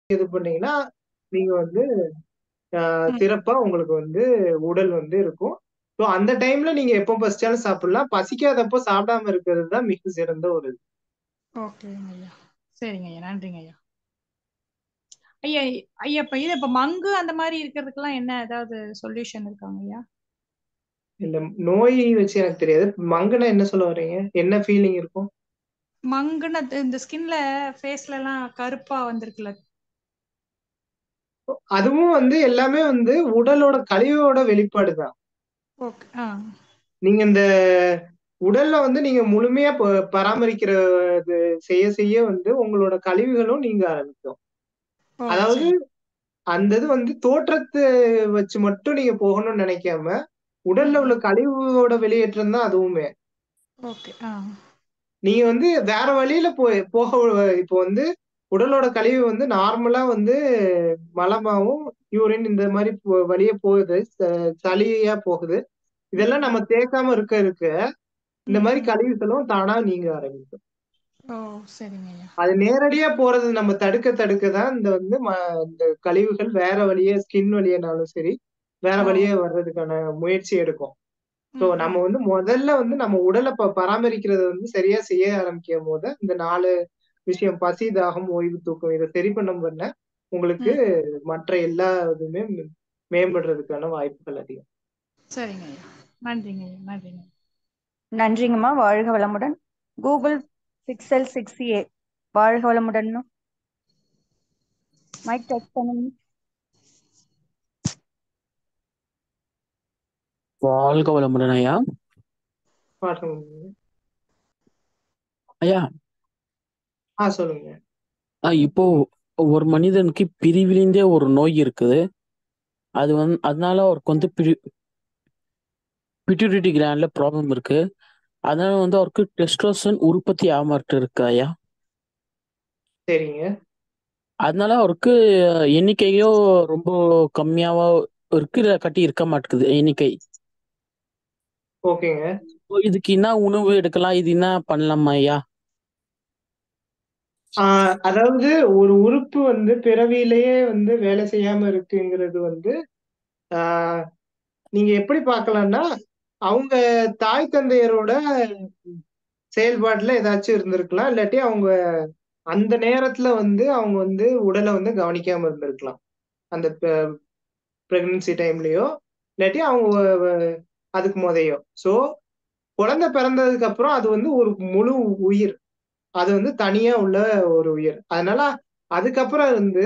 இது பண்ணீங்கன்னா, நீங்க வந்து ம். சிறப்பா உங்களுக்கு வந்து உடல் வந்து இருக்கும். ஸோ அந்த டைம்ல நீங்க எப்போ பசிச்சாலும் சாப்பிடலாம். பசிக்காதப்போ சாப்பிடாம இருக்கிறது தான் மிக சிறந்த ஒரு இது. ஓகேங்க ஐயா. சரிங்க ஐயா. நன்றிங்க ஐயா. ஐயா ஐயா இப்ப மங்கு அந்த மாரி இருக்கிறதுக்கெல்லாம் என்ன ஏதாவது சொல்யூஷன் இருக்காங்க ஐயா? இந்த நோய் வச்சு எனக்கு தெரியாது. மங்குனா என்ன சொல்ல வர்றீங்க? என்ன ஃபீலிங் இருக்கும்? மங்குன்னு இந்த ஸ்கின்ல ஃபேஸ்லலாம் கருப்பா வந்திருக்குல்ல. அதுவும் வந்து எல்லாமே வந்து உடலோட கழிவோட வெளிப்பாடு தான். ஓகே. நீங்க இந்த உடல்ல வந்து நீங்க முழுமையா பராமரிக்கிறது செய்ய செய்ய வந்து உங்களோட கழிவுகளும் நீங்க ஆரம்பிக்கும். ஓ! அதாவது சரி. அந்த இது வந்து தோற்றத்த வச்சு மட்டும் நீங்க போகணும்னு நினைக்காம, உடல்ல உள்ள ம். கழிவோட வெளியேற்றம் தான் அதுவுமே. ஓகே. நீங்க வந்து வேற வழியில இப்போ வந்து உடலோட கழிவு வந்து நார்மலா வந்து மலமாவும், யூரின் இந்த மாரி வழியா போகுது. சளியா போகுது. இதெல்லாம் ம். நம்ம தேக்காம இருக்க இருக்க, இந்த ம். மாரி ம். கழிவுகளும் தானா நீங்க ஆரம்பிக்கும். ஓ! சரிங்க ஐயா. அது நேரடியா போறது நம்ம தடுக்க தடுக்க தான் இந்த வந்து இந்த கழிவுகள் வேற வழியா ஸ்கின் வழியானாலும் சரி, வேற ஓ! வழியா வர்றதுக்கான முயற்சி எடுக்கும். ஸோ ம். நம்ம ம். வந்து முதல்ல வந்து நம்ம உடல பராமரிக்கிறத வந்து சரியா செய்ய ஆரம்பிக்கும்போது, இந்த 4 விஷயம் பசி, தாகம், ஓய்வு, தூக்கம் இத சரி பண்ண உங்களுக்கு ம். மற்ற எல்லா இதுவுமே மேம்படுறதுக்கான வாய்ப்புகள் அதிகம். சரிங்க ஐயா. நன்றிங்க ஐயா. நன்றிங்க. நன்றிங்கம்மா. வாழ்க வளமுடன். கூகுள் பிக்சல் 6a வாழ்க வளமுடன். மைக் டச் பண்ணுங்க. வாழ்க வளமுடன் ஐயா. பாருங்க. ஐயா, சொல்லுங்க. இப்போ ஒரு மனிதனுக்கு பிரிவிலிருந்தே ஒரு நோய் இருக்குது. அதனால அவருக்கு வந்து பிட்யூட்டரி கிளாண்ட்ல ப்ராப்ளம் இருக்கு. அதனால வந்து அவருக்கு டெஸ்டோஸ்டெரான் உற்பத்தி ஆகாமட்டு இருக்கு ஐயா. சரிங்க. அதனால அவருக்கு எண்ணிக்கையோ ரொம்ப கம்மியாவா இருக்கு, இல்ல கட்டி இருக்க மாட்டேங்குது எண்ணிக்கை. ஓகேங்க. இதுக்கு என்ன உணவு எடுக்கலாம், இது என்ன பண்ணலாமா ஐயா? அதாவது ஒரு உறுப்பு வந்து பிறவியிலேயே வந்து வேலை செய்யாம இருக்குங்கிறது வந்து, ஆ நீங்க எப்படி பார்க்கலாம்னா, அவங்க தாய் தந்தையரோட செயல்பாட்டுல ஏதாச்சும் இருந்திருக்கலாம். இல்லாட்டி அவங்க அந்த நேரத்துல வந்து அவங்க வந்து உடல வந்து கவனிக்காம இருந்திருக்கலாம். அந்த பிரெக்னன்சி டைம்லயோ, இல்லாட்டி அவங்க அதுக்கு மொதயோ. ஸோ குழந்தை பிறந்ததுக்கு அப்புறம் அது வந்து ஒரு முழு உயிர். அது வந்து தனியா உள்ள ஒரு உயிர். அதனால அதுக்கப்புறம் வந்து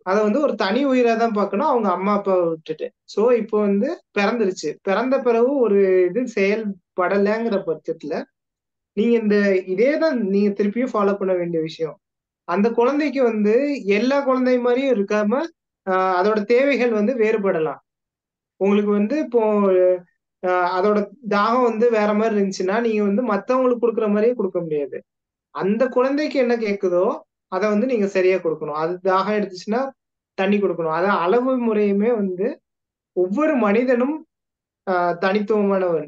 அத வந்து ஒரு தனி உயிரா தான் பார்க்கணும். அவங்க அம்மா, அப்பாவ விட்டுட்டு. ஸோ இப்போ வந்து பிறந்துருச்சு. பிறந்த பிறகு ஒரு இது செயல்படலங்கிற பட்சத்துல, நீங்க இதே தான் நீங்க திருப்பியும் ஃபாலோ பண்ண வேண்டிய விஷயம். அந்த குழந்தைக்கு வந்து எல்லா குழந்தை மாரியும் இருக்காம, அதோட தேவைகள் வந்து வேறுபடலாம். உங்களுக்கு வந்து இப்போ அதோட தாகம் வந்து வேற மாரி இருந்துச்சுன்னா, நீங்க வந்து மத்தவங்களுக்கு குடுக்குற மாரியே குடுக்க முடியாது. அந்த குழந்தைக்கு என்ன கேட்குதோ, அத வந்து நீங்க சரியா குடுக்கணும். அது தாகம் எடுத்துச்சுன்னா, தண்ணி குடுக்கணும். அதான் அளவு முறையுமே வந்து ஒவ்வொரு மனிதனும் அ தனித்துவமானவன்.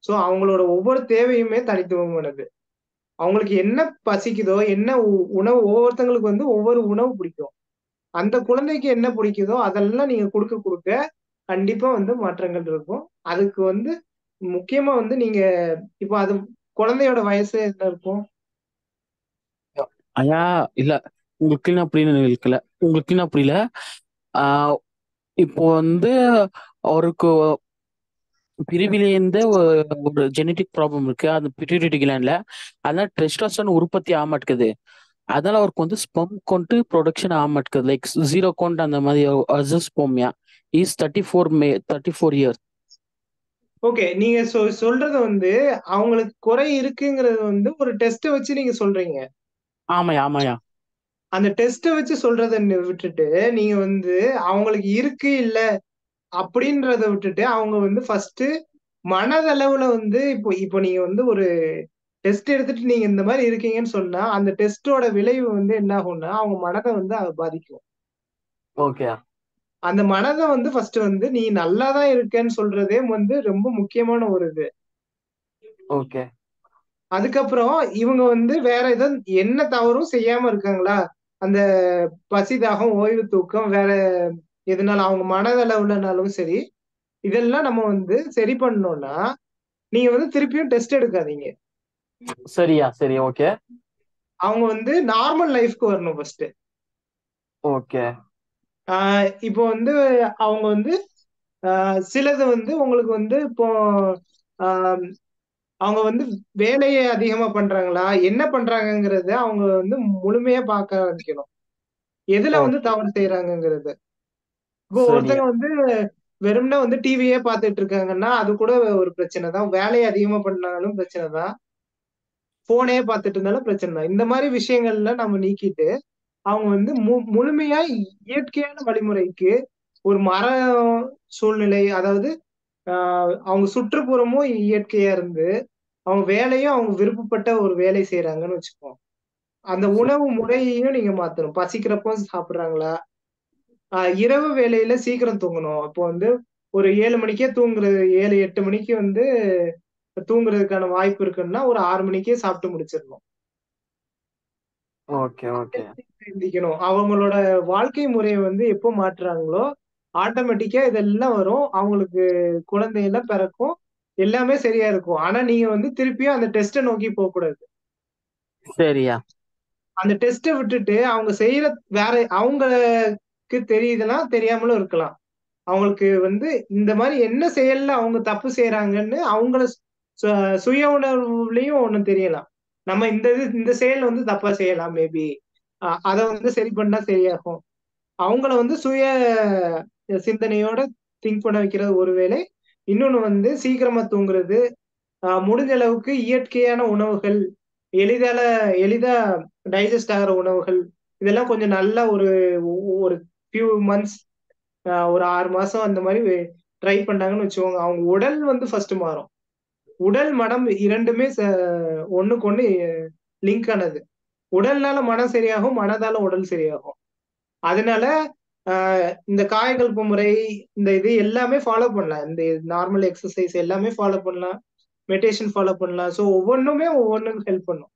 ஸோ அவங்களோட ஒவ்வொரு தேவையுமே தனித்துவமானது. அவங்களுக்கு என்ன பசிக்குதோ, என்ன உணவு ஒவ்வொருத்தங்களுக்கு வந்து ஒவ்வொரு உணவு பிடிக்கும். அந்த குழந்தைக்கு என்ன பிடிக்குதோ, அதெல்லாம் நீங்க குடுக்க குடுக்க, கண்டிப்பா வந்து மாற்றங்கள் இருக்கும். அதுக்கு வந்து முக்கியமா வந்து நீங்க இப்போ அது குழந்தையோட வயசு என்ன இருக்கும்? ஐயா, இல்ல, உங்களுக்கு என்ன புரியல இருக்கல. உங்களுக்கு என்ன புரியல? ஆஹ் இப்போ வந்து அவருக்கு பிரிவிலேருந்து ஒரு ஜெனட்டிக் ப்ராப்ளம் இருக்கு அந்த பிட்யூட்டரி கிளாண்ட்ல. அதனால டெஸ்டோஸ்டெரான் உற்பத்தி ஆக மாட்டேங்குது. அதனால அவருக்கு வந்து ஸ்பெர்ம் கவுண்ட் ப்ரொடக்ஷன் ஆக மாட்டேங்குது. லைக் 0 கவுண்ட் அந்த மாதிரி அசோஸ்போமியா இஸ் 34 இயர்ஸ். ஓகே. நீங்க சொல்றது வந்து அவங்களுக்கு குறை இருக்குங்கிறது வந்து ஒரு டெஸ்ட்ட வச்சு நீங்க சொல்றீங்க. ஆமாயா, ஆமாயா. அந்த டெஸ்ட்ட வச்சு சொல்றத விட்டுட்டு, நீங்க வந்து அவங்களுக்கு இருக்கு, இல்ல அப்படின்றத விட்டுட்டு, அவங்க வந்து ஃபர்ஸ்ட்டு மனதளவுல வந்து இப்போ இப்போ நீங்க வந்து ஒரு டெஸ்ட் எடுத்துட்டு நீங்க இந்த மாரி இருக்கீங்கன்னு சொன்னா, அந்த டெஸ்ட்டோட விளைவு வந்து என்ன ஆகும்னா, அவங்க மனத வந்து அது பாதிக்கும். ஓகே. அந்த மனத வந்து ஃபர்ஸ்ட்டு வந்து நீ நல்லா தான் இருக்கேன்னு சொல்றதே வந்து ரொம்ப முக்கியமான ஒரு இது. ஓகே. அதுக்கப்புறம் இவங்க வந்து வேற ஏதோ என்ன தவறும் செய்யாம இருக்காங்களா? அந்த பசி, தாகம், ஓய்வு, தூக்கம், வேற எதுனாலும் அவங்க மனதளவுலனாலும் சரி, இதெல்லாம் நம்ம வந்து சரி பண்ணோம்னா, நீங்க வந்து திருப்பியும் டெஸ்ட் எடுக்காதீங்க. சரியா? சரி. ஓகே. அவங்க வந்து நார்மல் லைஃப்க்கு வரணும் ஃபர்ஸ்ட். ஓகே. இப்போ வந்து அவங்க வந்து சிலது வந்து உங்களுக்கு வந்து இப்போ ஆஹ் அவங்க வந்து வேலையை அதிகமா பண்றாங்களா, என்ன பண்றாங்கங்கிறத அவங்க வந்து முழுமையா பார்க்க ஆரம்பிக்கணும். எதுல வந்து ஓகே. தவறு செய்யறாங்கங்கிறது. இப்போ சரியா? ஒருத்தங்க வந்து வெறும்னே வந்து டிவியே பார்த்துட்டு இருக்காங்கன்னா, அது கூட ஒரு பிரச்சனை தான். வேலையை அதிகமா பண்ணாலும் பிரச்சனை தான். போனே பார்த்துட்டு இருந்தாலும் பிரச்சனை தான். இந்த மாதிரி விஷயங்கள்ல நம்ம நீக்கிட்டு, அவங்க வந்து முழுமையா இயற்கையான வழிமுறைக்கு ஒரு மர சூழ்நிலை, அதாவது அவங்க சுற்றுப்புறமும் இயற்கையா இருந்து, அவங்க வேலையும் அவங்க விருப்பப்பட்ட ஒரு வேலை செய்யறாங்கன்னு வச்சுப்போம். அந்த உணவு முறையையும் நீங்க மாத்தணும். பசிக்கிறப்போ சாப்பிடுறாங்களா? இரவு வேளையில சீக்கிரம் தூங்கணும். அப்போ வந்து ஒரு 7 மணிக்கே தூங்குறது, 7, 8 மணிக்கு வந்து தூங்குறதுக்கான வாய்ப்பு இருக்குன்னா, ஒரு 6 மணிக்கே சாப்பிட்டு முடிச்சிடணும். ஓகே. ஓகே. சிந்திக்கணும். அவங்களோட வாழ்க்கை முறைய வந்து எப்போ மாற்றுறாங்களோ, ஆட்டோமேட்டிக்கா இதெல்லாம் வரும். அவங்களுக்கு குழந்தையெல்லாம் பிறக்கும். எல்லாமே சரியா இருக்கும். ஆனா நீங்க வந்து திருப்பியும் அந்த டெஸ்ட்ட நோக்கி போக்கூடாது. சரியா? அந்த டெஸ்ட்ட விட்டுட்டு அவங்க செய்யற வேற அவங்களுக்கு தெரியுதுன்னா, தெரியாமலும் இருக்கலாம். அவங்களுக்கு வந்து இந்த மாரி என்ன செயல்ல அவங்க தப்பு செய்றாங்கன்னு அவங்கள சு சுய உணர்வுலயும் ஒண்ணு தெரியலாம். நம்ம இந்த செயல் வந்து தப்பா செய்யலாம் மேபி. அத வந்து சரி பண்ணா சரியாகும். அவங்கள வந்து சுய சிந்தனையோட திங்க் பண்ண வைக்கிறது ஒரு வேலை. இன்னொன்னு வந்து சீக்கிரமா தூங்குறது, முடிஞ்ச அளவுக்கு இயற்கையான உணவுகள், எளிதால எளிதா டைஜஸ்ட் ஆகுற உணவுகள், இதெல்லாம் கொஞ்சம் நல்லா ஒரு ஒரு ஃபியூ மந்த்ஸ், ஒரு 6 மாசம் அந்த மாரி ட்ரை பண்ணாங்கன்னு வச்சுக்கோங்க. அவங்க உடல் வந்து ஃபர்ஸ்ட் மாறும். உடல், மனம் 2மே ஒண்ணுக்கொண்ணு லிங்க் ஆனது. உடல்னால மனம் சரியாகும், மனதால உடல் சரியாகும். அதனால அ இந்த காயகல்ப முறை, இந்த இது எல்லாமே ஃபாலோ பண்ணலாம். இந்த நார்மல் எக்சர்சைஸ் எல்லாமே ஃபாலோ பண்ணலாம். மெடிடேஷன் ஃபாலோ பண்ணலாம். ஸோ ஒவ்வொன்னுமே ஒவ்வொன்னுக்கு ஹெல்ப் பண்ணும்.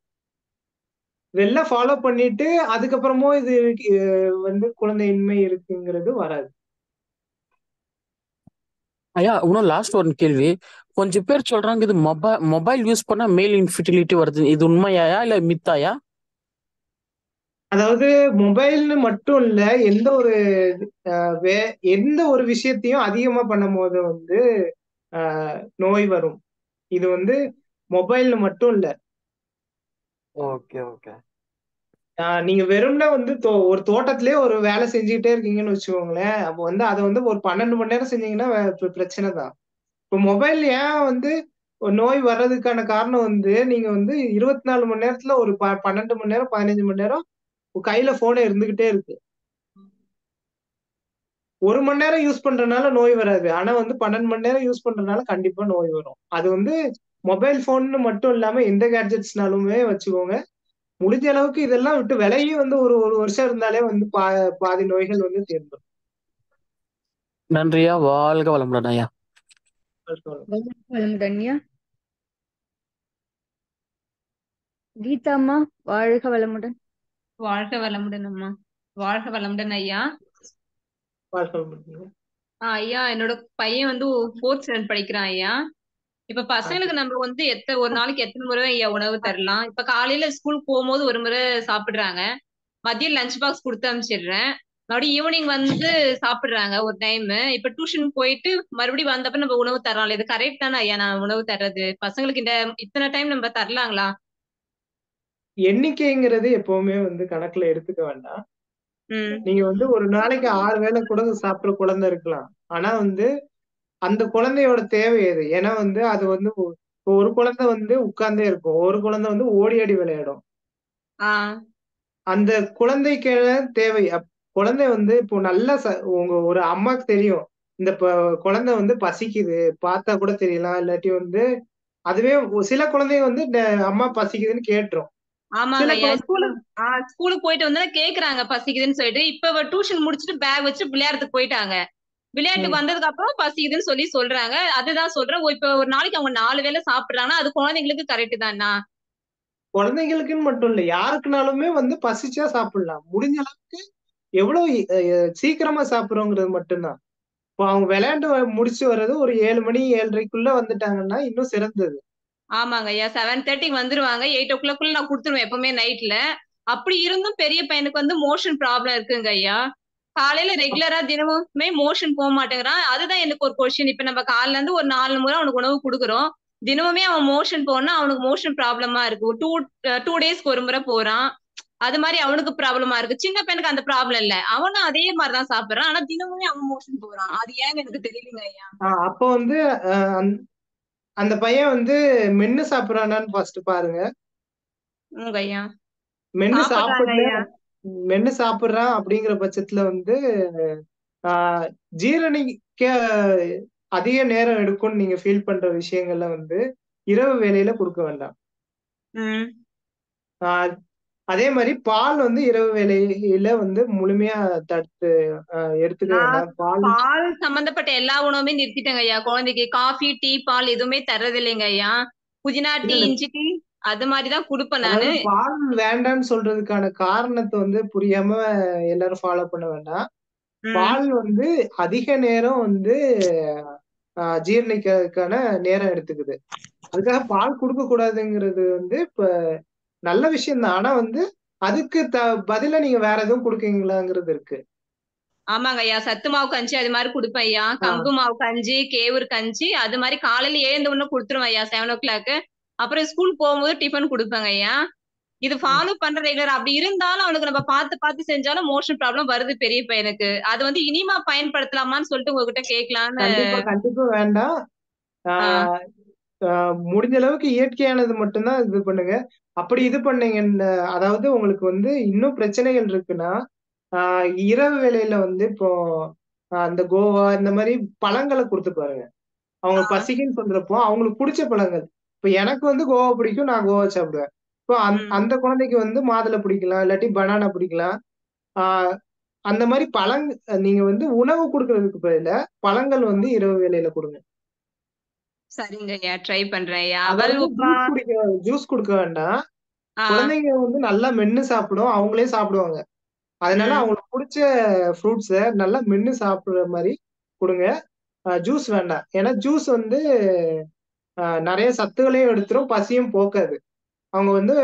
இதெல்லாம் ஃபாலோ பண்ணிட்டு, அதுக்கப்புறமும் இது வந்து குழந்தையின்மை இருக்குங்கிறது வராது. ஐயா, இன்னும் லாஸ்ட் ஒரு கேள்வி. கொஞ்சம் பேர் சொல்றாங்க இது மொபைல் யூஸ் பண்ணா மேல் இன்ஃபிர்டிலிட்டி வருது. இது உண்மையாயா இல்ல மித்தாயா? அதாவது மொபைல்னு மட்டும் இல்ல, எந்த ஒரு அ வே எந்த ஒரு விஷயத்தையும் அதிகமா பண்ணும்போது வந்து அ நோய் வரும். இது வந்து மொபைல்னு மட்டும் இல்ல. ஓகே. ஓகே. நீங்க வெறுமனே வந்து ஒரு தோட்டத்திலேயே ஒரு வேலை செஞ்சுக்கிட்டே இருக்கீங்கன்னு வச்சுக்கோங்களேன். அப்ப வந்து அத வந்து ஒரு 12 மணி நேரம் செஞ்சீங்கன்னா பிரச்சனை தான். இப்ப மொபைல் ஏன் வந்து ஒரு நோய் வர்றதுக்கான காரணம் வந்து, நீங்க வந்து 24 மணி நேரத்துல ஒரு 12 மணி நேரம், 15 மணி நேரம் கையில ஃபோனே இருந்துகிட்டே இருக்கு. 1 மணி நேரம் யூஸ் பண்றனால நோய் வராது. ஆனா வந்து 12 மணி நேரம் யூஸ் பண்றனால கண்டிப்பா நோய் வரும். அது வந்து மொபைல் ஃபோன்னு மட்டும் இல்லாம எந்த கேட்ஜெட்ஸ்னாலுமே வச்சுக்கோங்க. முடிஞ்ச அளவுக்கு இதெல்லாம் விட்டு விலகி வந்து ஒரு 1 வருஷம் இருந்தாலே வந்து பாதி நோய்கள் வந்து தீர்ந்துரும். நன்றியா. வாழ்க வளமுடன் ஐயா. வளமுடன்யா. கீதாம்மா, வாழ்க வளமுடன். வாழ்க வளமுடன் அம்மா. வாழ்க வளமுடன் ஐயா. ஐயா, என்னோட பையன் வந்து 4th ஸ்டாண்டர்ட் படிக்கிறான் ஐயா. இப்ப பசங்களுக்கு நம்ம வந்து ஒரு நாளைக்கு எத்தனை முறை ஐயா உணவு தரலாம்? இப்ப காலையில ஸ்கூலுக்கு போகும்போது ஒரு முறை சாப்பிடுறாங்க. மதியம் லஞ்ச் பாக்ஸ் கொடுத்து அனுப்பிச்சிடுறேன். மறுபடியும் ஈவினிங் வந்து சாப்பிடுறாங்க ஒரு டைம். இப்ப டியூஷன் போயிட்டு மறுபடியும் வந்தப்ப நம்ம உணவு தரலாம். இது கரெக்ட் தானே ஐயா நான் உணவு தர்றது? பசங்களுக்கு இத்தனை டைம் நம்ம தரலாங்களா? எண்ணிக்கைங்கிறது எப்பவுமே வந்து கணக்குல எடுத்துக்க வேண்டாம். நீங்க வந்து ஒரு நாளைக்கு 6 வேளை கூட சாப்பிடுற குழந்தை இருக்கலாம். ஆனா வந்து அந்த குழந்தையோட தேவை எது? ஏன்னா வந்து அது வந்து ஒரு குழந்தை வந்து உட்கார்ந்தே இருக்கும். ஒரு குழந்தை வந்து ஓடி ஆடி விளையாடும். அந்த குழந்தைக்கான தேவை குழந்தை வந்து இப்போ நல்லா உங்க ஒரு அம்மாக்கு தெரியும். இந்த குழந்தை வந்து பசிக்குது. பார்த்தா கூட தெரியலாம். இல்லாட்டி வந்து அதுவே சில குழந்தைங்க வந்து இந்த அம்மா பசிக்குதுன்னு கேட்டுரும். ஆமாங்க ஐயா. ஸ்கூலுக்கு போயிட்டு வந்து கேக்குறாங்க பசிக்குதுன்னு சொல்லிட்டு. இப்ப டியூஷன் முடிச்சுட்டு பேக் வச்சு விளையாடுறதுக்கு போயிட்டாங்க. விளையாட்டுக்கு வந்ததுக்கு அப்புறம் பசிக்குதுன்னு சொல்றாங்க. அதுதான் சொல்றேன். இப்ப ஒரு நாளைக்கு அவங்க 4 வேளை சாப்பிடுறாங்கன்னா அது குழந்தைங்களுக்கு கரெக்ட் தானா? குழந்தைங்களுக்குன்னு மட்டும் இல்ல, யாருக்குனாலுமே வந்து பசிச்சா சாப்பிடலாம். முடிஞ்ச அளவுக்கு எவ்வளவு சீக்கிரமா சாப்பிடுறோங்கிறது மட்டும்தான். இப்போ அவங்க விளையாண்டு முடிச்சு வர்றது ஒரு 7 மணி 7:30க்குள்ள வந்துட்டாங்கன்னா இன்னும் சிறந்தது. ஆமாங்க ஐயா. 7:30க்கு வந்துருவாங்க. 8:00 நான் குடுத்துருவேன் எப்பவுமே நைட்ல. அப்படி இருந்தும் பெரிய பையனுக்கு வந்து மோஷன் ப்ராப்ளம் இருக்குங்க ஐயா. காலையில ரெகுலரா தினமுமே மோஷன் போ மாட்டேங்கிறான். அதுதான் எனக்கு ஒரு கொஸ்டின். இப்ப நம்ம காலைல இருந்து ஒரு 4 முறை அவனுக்கு உணவு குடுக்குறோம். தினமுமே அவன் மோஷன் போனா அவனுக்கு மோஷன் ப்ராப்ளமா இருக்கு. ஒரு 2 டேஸ்க்கு ஒரு முறை போறான். அது மாரி அவனுக்கு ப்ராப்ளமா இருக்கு. சின்ன பையனுக்கு அந்த ப்ராப்ளம் இல்ல. அவனும் அதே மாரி தான் சாப்பிடுறான். ஆனா தினமுமே அவன் மோஷன் போறான். அது ஏன்னு எனக்கு தெரியலங்க ஐயா. அப்போ வந்து அந்த பையன் வந்து மென்னு சாப்பிடுறானான்னு ஃபர்ஸ்ட் பாருங்க. ஐயா. மென்னு சாப்பிடுறாங்க சாப்பிடல ஐயா. மென்னு சாப்பிடுறான் அப்படிங்கிற பட்சத்துல வந்து ஆஹ் ஜீரணிக்க அதிக நேரம் எடுக்கும்னு நீங்க ஃபீல் பண்ற விஷயங்கள்ல வந்து இரவு வேளையில கொடுக்க வேண்டாம். ம். ஆஹ் அதே மாதிரி பால் வந்து இரவு வேளையில வந்து முழுமையா தடுத்து எடுத்துக்க நான் வேண்டாம். பால் பால் சம்பந்தப்பட்ட எல்லா உணவுமே நிறுத்திட்டேங்க ஐயா. குழந்தைக்கு காஃபி, டீ, பால் எதுவுமே தர்றது இல்லைங்க ஐயா. புதினா இல்ல டீ, இல்ல இஞ்சி டீ அது மாதிரிதான் குடுப்பேன் நானு. அதாவது பால் வேண்டாம்னு சொல்றதுக்கான காரணத்தை வந்து புரியாம எல்லாரும் ஃபாலோ பண்ண வேண்டாம். ம். பால் வந்து அதிக நேரம் வந்து ஜீரணிக்கிறதுக்கான நேரம் எடுத்துக்குது. அதுக்காக பால் கொடுக்க கூடாதுங்கிறது வந்து இப்ப நல்ல விஷயம் தான். ஆனா வந்து அதுக்கு பதிலா நீங்க வேற எதுவும் கொடுக்கீங்களாங்கிறது இருக்கு. ஆமாங்க ஐயா. சத்து மாவு கஞ்சி அது மாதிரி குடுப்பேன் ஐயா. ஆஹ் கம்பு மாவு கஞ்சி, கேவுரு கஞ்சி அது மாதிரி காலையில எழுந்த உடனே குடுத்துருவேன் ஐயா 7:00. அப்புறம் ஸ்கூல் போகும்போது டிஃபன் குடுப்பேங்க ஐயா. இது உம் ஃபாலோ பண்ற ரெகுலர் அப்படி இருந்தாலும் அவனுக்கு நம்ம பார்த்து செஞ்சாலும் மோஷன் ப்ராப்ளம் வருது பெரிய பையனுக்கு. அது வந்து இனிமா பயன்படுத்தலாமான்னு சொல்லிட்டு உங்ககிட்ட கேட்கலான்னு. கண்டிப்பா கண்டிப்பா வேண்டாம். ஆஹ் ஆஹ் முடிஞ்ச அளவுக்கு இயற்கையானது மட்டும்தான் இது பண்ணுங்க. அப்படி இது பண்ணீங்கன்னு அதாவது உங்களுக்கு வந்து இன்னும் பிரச்சனைகள் இருக்குன்னா இரவு வேளையில வந்து இப்போ அந்த கோவா இந்த மாதிரி பழங்களை கொடுத்து பாருங்க. அவங்க ஆஹ் பசிக்குன்னு சொல்றப்போ அவங்களுக்கு பிடிச்ச பழங்கள். இப்ப எனக்கு வந்து கோவா பிடிக்கும், நான் கோவா சாப்பிடுவேன். இப்போ உம் அந்த குழந்தைக்கு வந்து மாதுளை பிடிக்கலாம், இல்லாட்டி பனானா பிடிக்கலாம். ஆஹ் அந்த மாதிரி நீங்க வந்து உணவு கொடுக்கறதுக்கு பதிலா பழங்கள் வந்து இரவு வேளையில கொடுங்க. சரிங்க ஐயா. ட்ரை பண்றேன் ஐயா. அவல் அதாவது உப்புமா. ஜூஸ் கொடுக்க வேண்டாம். ஆஹ் குழந்தைங்க வந்து நல்லா மென்னு சாப்பிடும், அவங்களே சாப்பிடுவாங்க. அதனால உம் அவங்களுக்கு பிடிச்ச ஃப்ரூட்ஸ நல்லா மென்னு சாப்பிடுற மாதிரி கொடுங்க. ஜூஸ் வேண்டாம். ஏன்னா ஜூஸ் வந்து நிறைய சத்துக்களையும் எடுத்துரும், பசியும் போக்காது. அவங்க வந்து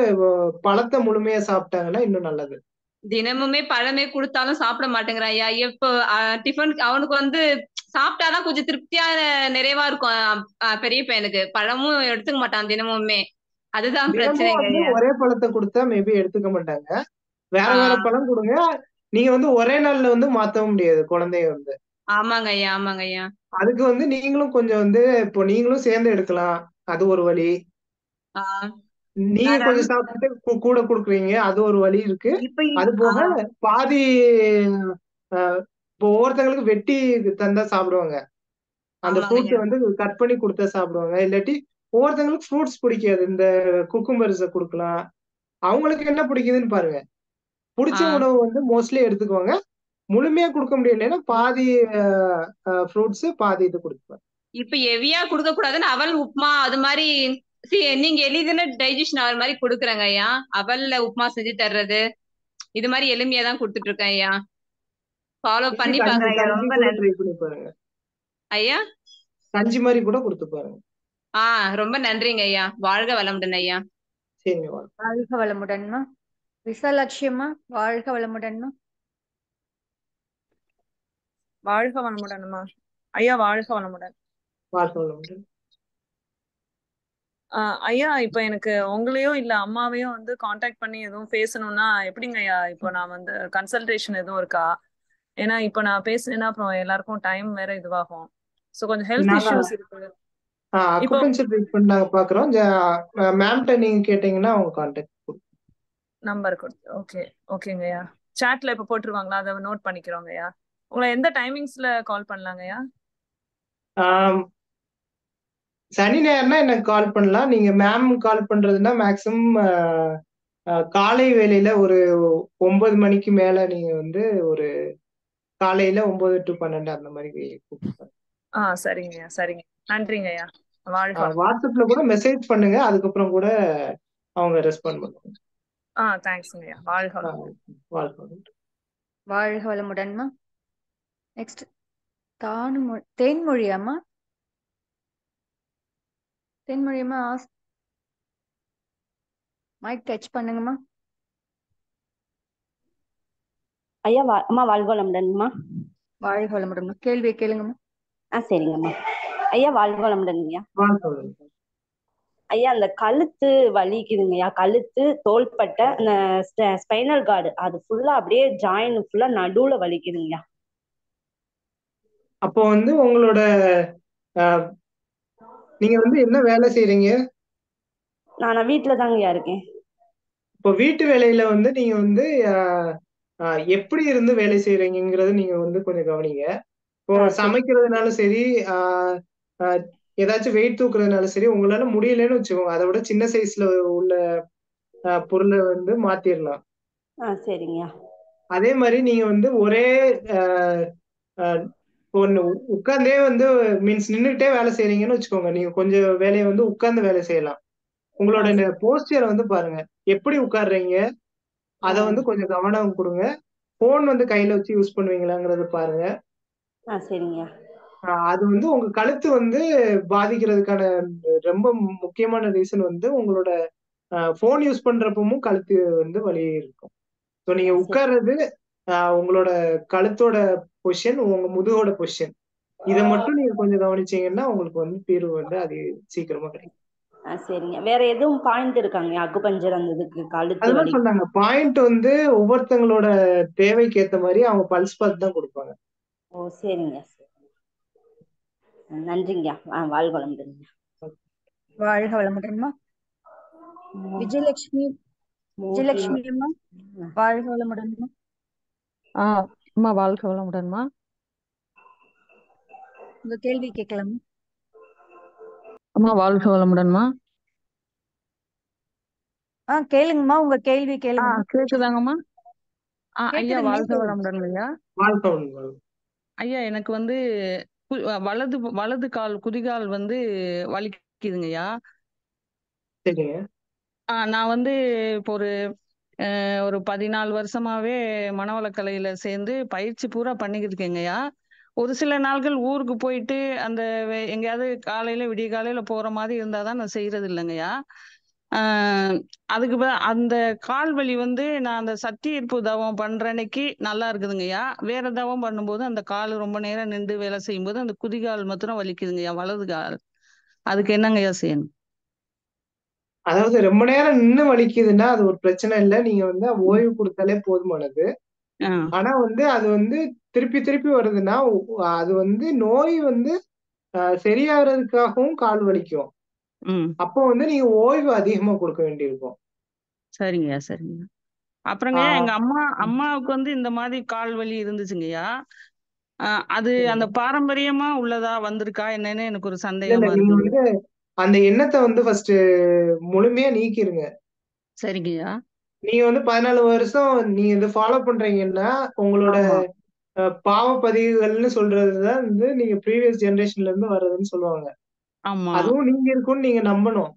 பழத்தை முழுமையா சாப்பிட்டாங்கன்னா இன்னும் நல்லது. தினமுமே பழமே குடுத்தாலும் சாப்பிட மாட்டேங்கிறான் ஐயா. இப்போ டிஃபன் அவனுக்கு வந்து சாப்பிட்டாதான் கொஞ்சம் திருப்தியான நிறைவா இருக்கும். பெரிய பையனுக்கு பழமும் எடுத்துக்க மாட்டான் தினமுமே. அதுதான் தினமும் பிரச்சனைங்க வந்து ஐயா. ஒரே பழத்தை கொடுத்தா மேபி எடுத்துக்க மாட்டாங்க. வேற வேற ஆஹ் பழம் கொடுங்க. நீங்க வந்து ஒரே நாள்ல வந்து மாத்தவும் முடியாது குழந்தைய வந்து. ஆமாங்க ஐயா. ஆமாங்க ஐயா. அதுக்கு வந்து நீங்களும் கொஞ்சம் வந்து இப்போ நீங்களும் சேர்ந்து எடுக்கலாம். அது ஒரு வழி. ஆஹ் நீங்க நான் கொஞ்சம் சாப்பிட்டுட்டு கூட குடுக்குறீங்க. அது ஒரு வழி இருக்கு. இப்ப அது போக ஆஹ் பாதி இப்போ ஒவ்வொருத்தங்களுக்கு வெட்டி தந்தா சாப்பிடுவாங்க. அந்த ஆமாங்க ஃப்ரூட்ஸ ஐயா. வந்து கட் பண்ணி குடுத்தா சாப்பிடுவாங்க. இல்லாட்டி ஒவ்வொருத்தங்களுக்கு ஃப்ரூட்ஸ் பிடிக்காது. இந்த குக்கும்பர்ஸ குடுக்கலாம். அவங்களுக்கு என்ன பிடிக்குதுன்னு பாருங்க. புடிச்ச ஆஹ் உணவு வந்து மோஸ்ட்லி எடுத்துக்குவாங்க. முழுமையா குடுக்க முடியலைன்னா பாதி ஃப்ரூட்ஸ் பாதி இது குடுப்பேன். இப்ப ஹெவியா குடுக்க கூடாதுன்னு அவல் உப்புமா அது மாதிரி நீங்க எளிதின டைஜஷன் ஆகிற மாதிரி குடுக்குறேங்க ஐயா. அவல்ல உப்புமா செஞ்சு தர்றது இது மாதிரி எளிமையா தான் கொடுத்துட்டு இருக்கேன் ஐயா. ஃபாலோ இல்லாட்டி பண்ணி கஞ்சி பாக்குறேன் ஐயா. கஞ்சி ரொம்ப கூட நன்றி ட்ரை பண்ணி பாருங்க. ஐயா. கஞ்சி மாரி கூட குடுத்து பாருங்க. ரொம்ப நன்றிங்க ஐயா. வாழ்க வளமுடன் ஐயா. சரிங்க. வாழ்க வளமுடன்மா. விசாலாட்சியம்மா, வாழ்க வளமுடன்மா. வாழ்க வளமுடன்மா. ஐயா வாழ்க வளமுடன். வாழ்க வளமுடன். ஐயா இப்ப எனக்கு உங்களையும் இல்ல அம்மாவையும் வந்து காண்டாக்ட் பண்ணி எதுவும் பேசணும்னா எப்படிங்க ஐயா? இப்போ நான் வந்து கன்சல்டேஷன் எதுவும் இருக்கா? ஏன்னா இப்ப நான் பேசுனேன்னா அப்புறம் எல்லாருக்கும் டைம் வேற இதுவாகும். ஸோ கொஞ்சம் ஹெல்த் நாங்க இஷ்யூஸ் இருக்கு. இப்போ அக்குபஞ்சர் ட்ரீட்மெண்ட் நாங்க பாக்குறோம். மேம்கிட்ட நீங்க கேட்டீங்கன்னா அவங்க கான்டாக்ட். நம்பர் கொடுத்து ஓகே. ஓகேங்க ஐயா. சாட்ல இப்ப போட்டுருவாங்களா? அதை நோட் பண்ணிக்கிறோங்க ஐயா. உங்களை எந்த டைமிங்ஸ்ல கால் பண்ணலாங்க ஐயா? சனி ஞாயிறுனா எனக்கு கால் பண்ணலாம். நீங்க மேம் கால் பண்றதுன்னா மேக்சிமம் காலை வேளையில ஒரு 9 மணிக்கு மேல நீங்க வந்து ஒரு காலையில 9 to 12 அந்த மாதிரி கூப்பிடுங்க. சரிங்க ஐயா. சரிங்க. நன்றிங்க ஐயா. வாழ்க வளமுடன். வாட்ஸ்அப்ல கூட மெசேஜ் பண்ணுங்க. அதுக்கப்புறம் கூட அவங்க ரெஸ்பாண்ட் பண்ணுவாங்க. தேங்க்ஸ்ங்க ஐயா. வாழ்க ஆ, வளமுடன். வாழ்க வளமுடன். வாழ்க வளமுடன்மா. நெக்ஸ்ட் தேன்மொழியாம்மா. தேன்மொழியம்மா மைக் டச் பண்ணுங்கம்மா. ஐயா அம்மா வாழ்க வளமுடன்மா. வாழ்க வளமுடன்மா. கேள்வியை கேளுங்கம்மா. சரிங்கம்மா. ஐயா வாழ்க வளமுடன்யா. வாழ்க வளமுடன். ஐயா அந்த கழுத்து வலிக்குதுங்கய்யா, கழுத்து தோள்பட்டை அந்த ஸ்பைனல் கார்டு அது ஃபுல்லா அப்படியே ஜாயின் ஃபுல்லா நடுவுல வலிக்குதுங்கய்யா. அப்போ வந்து உங்களோட நீங்க வந்து என்ன வேலை செய்றீங்க? நான் வீட்டுல தாங்கய்யா இருக்கேன். இப்போ வீட்டு வேலையில வந்து நீங்க வந்து எப்படி இருந்து வேலை செய்றீங்கிறத நீங்க வந்து கொஞ்சம் கவனிங்க. இப்போ சமைக்கிறதுனாலும் சரி, ஏதாச்சும் வெயிட் தூக்குறதுனாலும் சரி, உங்களால முடியலன்னு வச்சுக்கோங்க, அதை விட சின்ன சைஸ்ல உள்ள பொருளை வந்து மாத்திரலாம். சரிங்கய்யா. அதே மாதிரி நீங்க வந்து ஒரே ஒண்ணு உட்கார்ந்தே வந்து மீன்ஸ் நின்னுட்டே வேலை செய்றீங்கன்னு வச்சுக்கோங்க, நீங்க கொஞ்சம் வேலையை வந்து உட்கார்ந்து வேலை செய்யலாம். உங்களோட போஸ்டரை வந்து பாருங்க, எப்படி உட்கார்றீங்க அதை வந்து கொஞ்சம் கவனம் கொடுங்க. போன் வந்து கையில வச்சு யூஸ் பண்ணுவீங்களாங்கிறத பாருங்க. சரிங்கய்யா. அது வந்து உங்க கழுத்து வந்து பாதிக்கிறதுக்கான ரொம்ப முக்கியமான ரீசன் வந்து உங்களோட போன் யூஸ் பண்றப்பவும் கழுத்து வந்து வலி இருக்கும். ஸோ நீங்க உட்கார்றது, உங்களோட கழுத்தோட பொசிஷன், உங்க முதுகோட பொசிஷன், இதை மட்டும் நீங்க கொஞ்சம் கவனிச்சீங்கன்னா உங்களுக்கு வந்து தீர்வு வந்து அது சீக்கிரமா கிடைக்கும். சரிங்க. வேற எதுவும் பாயிண்ட் இருக்காங்க அக்குபஞ்சர் அந்த இதுக்கு கழுத்து அதெல்லாம் வலி? சொன்னாங்க. பாயிண்ட் வந்து ஒவ்வொருத்தங்களோட தேவைக்கு ஏத்த மாதிரி அவங்க பல்ஸ் பார்த்து தான் கொடுப்பாங்க. ஓ சரிங்க. நன்றிங்கய்யா. வாழ்க வளமுடன். வாழ்க வளமுடன்மா. விஜயலட்சுமி அம்மா வாழ்க வளமுடன்மா. அம்மா வாழ்க வளமுடன்மா. உங்க கேள்வி கேட்கலாம். அம்மா வாழ்க வளமுடன்மா. கேளுங்கம்மா, உங்க கேள்வி கேளுங்க. கேக்குதாங்கம்மா? ஐயா கேக்குதுங்க. வாழ்க வளமுடன் ஐயா. ஐயா எனக்கு வந்து வலது கால் குதிகால் வந்து வலிக்குதுங்கய்யா. சரிங்க. நான் வந்து இப்போ ஒரு 14 வருஷமாவே மனவளக்கலையில சேர்ந்து பயிற்சி பூரா பண்ணிக்கிட்டு இருக்கேங்கய்யா. ஒரு சில நாள்கள் ஊருக்கு போயிட்டு அந்த எங்கேயாவது காலையில விடிய காலையில போற மாதிரி இருந்தாதான் நான் செய்யறது இல்லைங்கய்யா. அதுக்கு அந்த கால் வலி வந்து நான் அந்த சக்தி ஈர்ப்பு தவம் பண்ற அன்னைக்கு நல்லா இருக்குதுங்கய்யா. வேற தவம் பண்ணும்போது அந்த கால் ரொம்ப நேரம் நின்று வேலை செய்யும் போது அந்த குதிகால் மாத்திரம் வலிக்குதுங்கய்யா, வலது கால். அதுக்கு என்னங்கய்யா செய்யணும்? அதாவது ரொம்ப நேரம் நின்னு வலிக்குதுன்னா அது ஒரு பிரச்சனை இல்லை, நீங்க வந்து ஓய்வு கொடுத்தாலே போதுமானது. ஆனா வந்து அது வந்து திருப்பி திருப்பி வருதுன்னா அது வந்து நோய் வந்து சரியாகிறதுக்காகவும் கால் வலிக்கும். அப்போ வந்து நீங்க ஓய்வு அதிகமா கொடுக்க வேண்டியிருக்கும். சரிங்கய்யா சரிங்க. அப்புறங்க எங்க அம்மாவுக்கு வந்து இந்த மாதிரி கால் வலி இருந்துச்சுங்கய்யா. அது அந்த பாரம்பரியமா உள்ளதா வந்திருக்கா என்னன்னு எனக்கு ஒரு சந்தேகமா நீங்க இருக்கு. வந்து அந்த எண்ணத்தை வந்து ஃபர்ஸ்ட் முழுமையா நீக்கிருங்க. சரிங்கய்யா. நீங்க வந்து 14 வருஷம் நீங்க இதை ஃபாலோ பண்றீங்கன்னா உங்களோட பாவ பதிவுகள்னு சொல்றதுதான் வந்து நீங்க ப்ரீவியஸ் ஜெனரேஷன்ல இருந்து வர்றதுன்னு சொல்லுவாங்க. அதுவும் நீங்க இருக்கும்னு நீங்க நம்பணும்.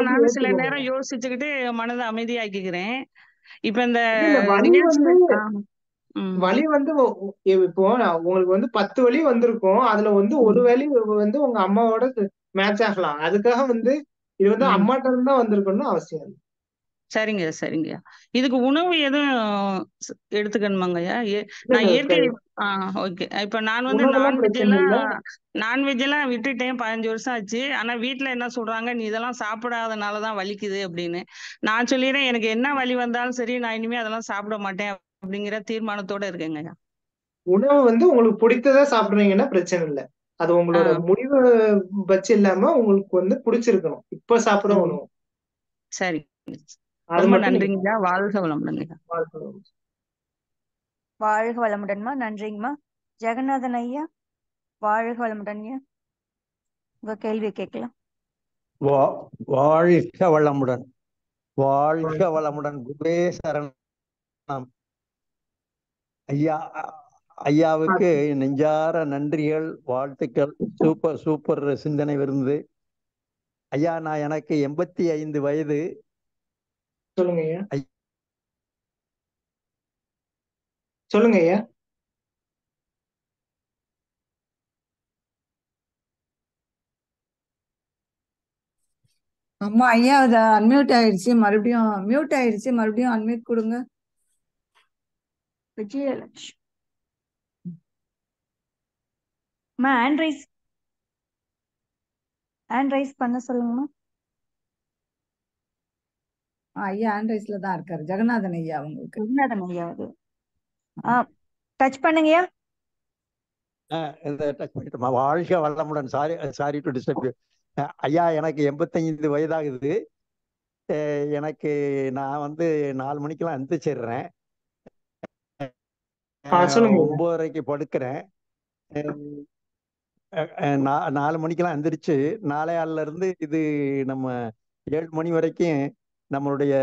நானும் சில நேரம் யோசிச்சுக்கிட்டு மனதை அமைதியாக்கிக்கிறேன். இப்ப இந்த வலி வந்து இப்போ உங்களுக்கு வந்து 10 வலி வந்திருக்கும், அதுல வந்து ஒரு வலி வந்து உங்க அம்மாவோட மேட்ச் ஆகலாம். அதுக்காக வந்து இது வந்து அம்மாட்ட இருந்து தான் வந்திருக்கணும்னு அவசியம் இல்லை. சரிங்க சரிங்கய்யா. இதுக்கு உணவு எதுவும் எடுத்துக்கணுமாங்கய்யா? நான் இயற்கை ஓகே. இப்ப நான் வந்து நான்வெஜ் எல்லாம் விட்டுட்டேன், 15 வருஷம் ஆச்சு. ஆனா வீட்டுல என்ன சொல்றாங்க, நீ இதெல்லாம் சாப்பிடாதனாலதான் வலிக்குது அப்படின்னு. நான் சொல்லிடுறேன், எனக்கு என்ன வலி வந்தாலும் சரி நான் இனிமே அதெல்லாம் சாப்பிட மாட்டேன் அப்படிங்கிற தீர்மானத்தோட இருக்கேங்கய்யா. உணவு வந்து உங்களுக்கு பிடித்ததா சாப்பிடுறீங்கன்னா பிரச்சனை இல்லை. அது உங்களோட முடிவு பட்ச இல்லாம உங்களுக்கு வந்து பிடிச்சிருக்கணும் இப்ப சாப்பிட உணவு. சரி, ரொம்ப நன்றிங்கய்யா. வாழ்க வளமுடன்யா. வாழ்க வளமுடன்மா. நன்றிங்கம்மா. ஜெகநாதன் ஐயா வாழ்க வளமுடன்யா. உங்க கேள்வி கேட்கலாம். வாழ்க வளமுடன். வாழ்க வளமுடன். குருவே சரணம். ஐயாவுக்கு நெஞ்சார நன்றிகள், வாழ்த்துக்கள். சூப்பர் சிந்தனை விருந்து. ஐயா எனக்கு 85 வயது. சொல்லுங்க ஐயா. சொல்லுங்க ஐயா. அம்மா ஐயா அது அன்மியூட் ஆயிடுச்சு, மறுபடியும் மியூட் ஆயிடுச்சு, மறுபடியும் அன்மியூட் கொடுங்க. விஜயலட்சுமி அம்மா ஹேண்ட் ரைஸ் பண்ண சொல்லுங்கம்மா. ஐயா ஹேண்ட் ரைஸ்ல தான் இருக்காரு, ஜெகநாதன் ஐயா உங்களுக்கு. ஜெகநாதன் ஐயா அது டச் பண்ணுங்கய்யா. டச் பண்ணிட்டோமா? வாழ்க வளமுடன். Sorry to disturb. ஐயா எனக்கு 85 வயதாகுது. எனக்கு நான் 4 மணிக்கெல்லாம் எந்திரிச்சிடுறேன். 9:30க்கு படுக்கிறேன். 4 மணிக்கெல்லாம் எந்திரிச்சு 4:30 இருந்து இது நம்ம 7 மணி வரைக்கும் நம்மளுடைய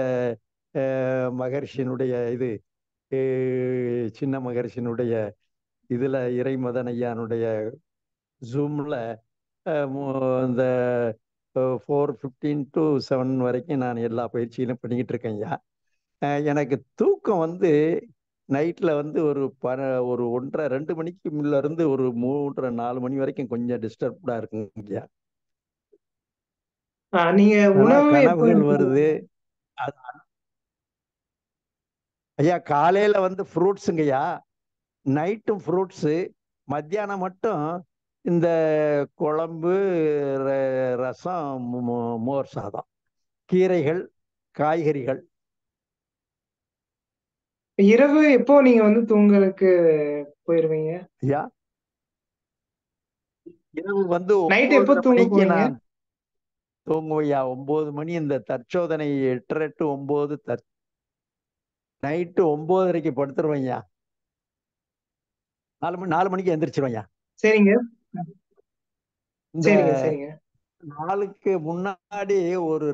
மகர்ஷியினுடைய இது சின்ன மகர்ஷியினுடைய இதுல இறைமதன் ஐயானுடைய ஜூம்ல இந்த 4:15 to 7 வரைக்கும் நான் எல்லா பயிற்சியிலும் பண்ணிக்கிட்டு இருக்கேன் ஐயா. எனக்கு தூக்கம் நைட்ல ஒரு 1:30 2 மணிக்கு முன்ன இருந்து ஒரு 3 4 மணி வரைக்கும் கொஞ்சம் டிஸ்டர்ப்டா இருக்குங்க ஐயா. நீங்க கனவுகள் வருது ஐயா. காலையில ஃப்ரூட்ஸுங்கய்யா, நைட்டும் ஃப்ரூட்ஸு, மத்தியானம் மட்டும் இந்த குழம்பு, ரசம், மோர் சாதம், கீரைகள், காய்கறிகள். இரவு எப்போ நீங்க தூங்கறதுக்கு போயிருவீங்க ஐயா? இரவு நைட் எப்போ 9 தூங்க மணிக்கு போவீங்க? நான் தூங்குவையா. 9 மணி இந்த தற்சோதனை 8:30 to 9 நைட்டு 9:30க்கு படுத்துருவையா. 4 மணிக்கு எந்திரிச்சிருவையா. சரிங்க இந்த சரிங்க சரிங்க. நாளுக்கு முன்னாடி ஒரு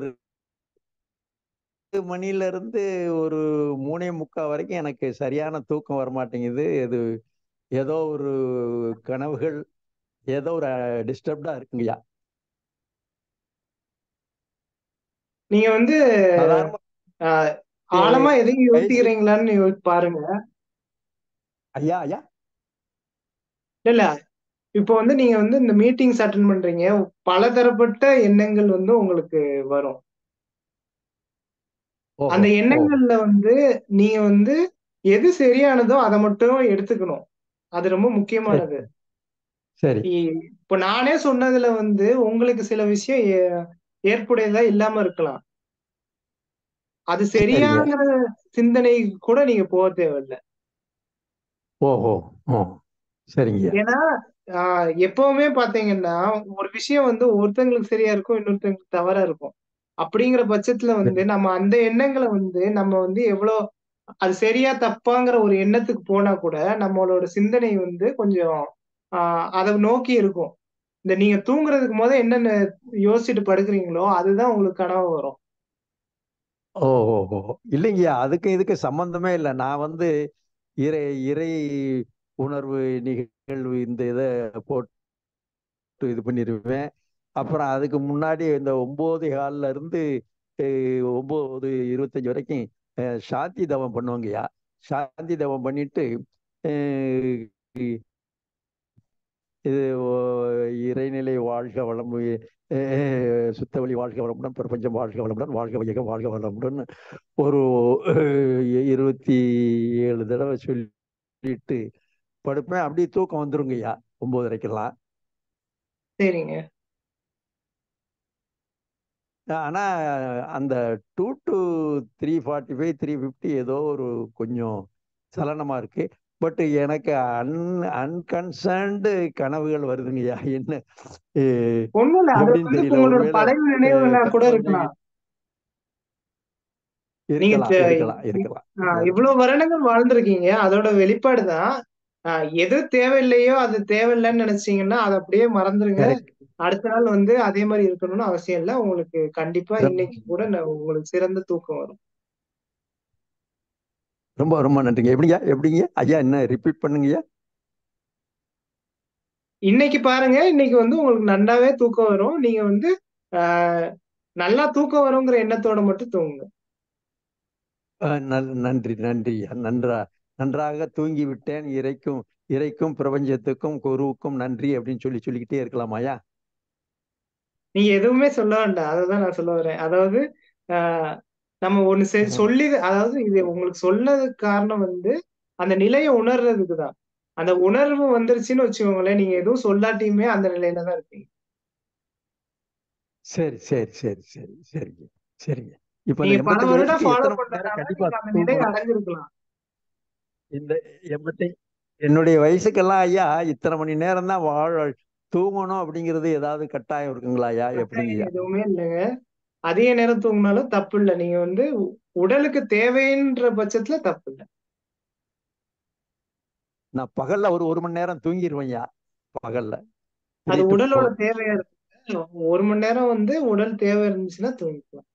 2 மணில இருந்து ஒரு 3:45 வரைக்கும் எனக்கு சரியான தூக்கம் வரமாட்டேங்குது. இது ஏதோ ஒரு கனவுகள், ஏதோ ஒரு டிஸ்டர்ப்டா இருக்குங்கய்யா. நீங்க ஆழமா எதையும் யோசிக்கிறீங்களான்னு பாருங்க ஐயா. ஐயா இல்ல இப்போ நீங்க இந்த மீட்டிங்ஸ் அட்டென்ட் பண்றீங்க, பலதரப்பட்ட எண்ணங்கள் உங்களுக்கு வரும். அந்த எண்ணங்கள்ல நீங்க எது சரியானதோ அதை மட்டும் எடுத்துக்கணும். அது ரொம்ப முக்கியமானது. சரி. இப்போ நானே சொன்னதுல உங்களுக்கு சில விஷயம் ஏற்புடையதா இல்லாம இருக்கலாம். அது சரியான சிந்தனை கூட நீங்க போக தேவையில்லை. ஓஹோ. சரிங்க. ஏன்னா எப்பவுமே பாத்தீங்கன்னா ஒரு விஷயம் ஒருத்தங்களுக்கு சரியா இருக்கும், இன்னொருத்தங்களுக்கு தவறா இருக்கும். அப்படிங்கிற பட்சத்துல நம்ம அந்த எண்ணங்களை நம்ம எவ்வளவு அது சரியா தப்பாங்கிற ஒரு எண்ணத்துக்கு போனா கூட நம்மளோட சிந்தனை கொஞ்சம் அதை நோக்கி இருக்கும். இந்த நீங்க தூங்குறதுக்கு என்னென்ன யோசிச்சுட்டு படுக்கிறீங்களோ அதுதான் உங்களுக்கு கனவு வரும். ஓஹோ. இல்லைங்கய்யா, இதுக்கு சம்பந்தமே இல்லை. நான் இறை இறை உணர்வு நிகழ்வு இந்த இதை போட்டு இது பண்ணிடுவேன். அப்புறம் அதுக்கு முன்னாடி இந்த 9:15 இருந்து 9:25 வரைக்கும் சாந்தி தவம் பண்ணுவாங்கய்யா. சாந்தி தவம் பண்ணிட்டு இது இறைநிலை வாழ்க வளம், சுத்தவழி வாழ்க வளமுடன், பிரபஞ்சம் வாழ்க வளமுடன், வாழ்க வையகம் வாழ்க வளமுடன் ஒரு 27 தடவை சொல்லிட்டு படுப்பேன். அப்படியே தூக்கம் வந்துருங்கய்யா 9:30க்கெல்லாம். சரிங்க. ஆனா அந்த 2 to 3:45 3:50 ஏதோ ஒரு கொஞ்சம் சலனமா இருக்கு. பட் எனக்கு அன்கன்சர்ன்டு கனவுகள் வருதுங்கய்யா. என்ன ஒண்ணும் இல்ல, அது எப்படின்னு தெரியல. உங்களோட ஒருவேளை பழைய நினைவுகளா கூட இருக்கலாம். நீங்க இருக்கலாம். இவ்வளவு வருடங்கள் வாழ்ந்திருக்கீங்க, அதோட வெளிப்பாடுதான். எது தேவையில்லையோ அது தேவையில்லைன்னு நினைச்சீங்கன்னா அதை அப்படியே மறந்துருங்க. அடுத்த நாள் அதே மாதிரி இருக்கணும்னு அவசியம் இல்லை. உங்களுக்கு கண்டிப்பா இன்னைக்கு கூட உங்களுக்கு சிறந்த தூக்கம் வரும். ரொம்ப ரொம்ப நன்றிங்க. எப்படிங்க ஐயா? என்ன ரிப்பீட் பண்ணுங்கய்யா. இன்னைக்கு பாருங்க, இன்னைக்கு உங்களுக்கு நல்லாவே தூக்கம் வரும். நீங்க நல்லா தூக்கம் வருங்கிற எண்ணத்தோட மட்டும் தூங்குங்க. நன்றி நன்றி. நன்றாக தூங்கி விட்டேன். இறைக்கும் பிரபஞ்சத்துக்கும் குருவுக்கும் நன்றி அப்படின்னு சொல்லிக்கிட்டே இருக்கலாமாயா? நீங்க எதுவுமே சொல்ல வேண்டாம். அததான் நான் சொல்ல வரேன். அதாவது நம்ம ஒண்ணு சொல்லி, அதாவது இது உங்களுக்கு சொன்னதுக்கு காரணம் வந்து அந்த நிலையை உணர்றதுக்கு தான். அந்த உணர்வு வந்துருச்சுன்னு வச்சுக்கோங்களேன், நீங்க எதுவும் சொல்லாட்டியுமே அந்த நிலையில தான் இருப்பீங்க. சரி சரி சரி சரி சரிங்க சரிங்க. இப்ப நீங்க இந்த பல 85 வருடம் வயசுக்கு ஃபாலோ எத்தனை மணி நேரம் பண்றதுனால கண்டிப்பா நீங்க அந்த நிலையை தூங்கணும்? அடைஞ்சிருக்கலாம். இந்த 85 என்னுடைய வயசுக்கெல்லாம் ஐயா இத்தனை மணி நேரம் தான் தூங்கணும் அப்படிங்கிறது ஏதாவது கட்டாயம் இருக்குங்களா ஐயா? எப்படிங்க ஐயா? எதுவுமே இல்லைங்க. அதிக நேரம் தூங்கினாலும் தப்பு இல்லை. நீங்க வந்து உடலுக்கு தேவைன்ற பட்சத்துல தப்பு இல்லை. நான் பகல்ல ஒரு மணி நேரம் தூங்கிடுவேன் ஐயா. பகல்ல அது 3 to உடலோட 4. தேவையா இருக்கு. 1 மணி நேரம் வந்து உடல் தேவை இருந்துச்சுன்னா தூங்கிக்கலாம்.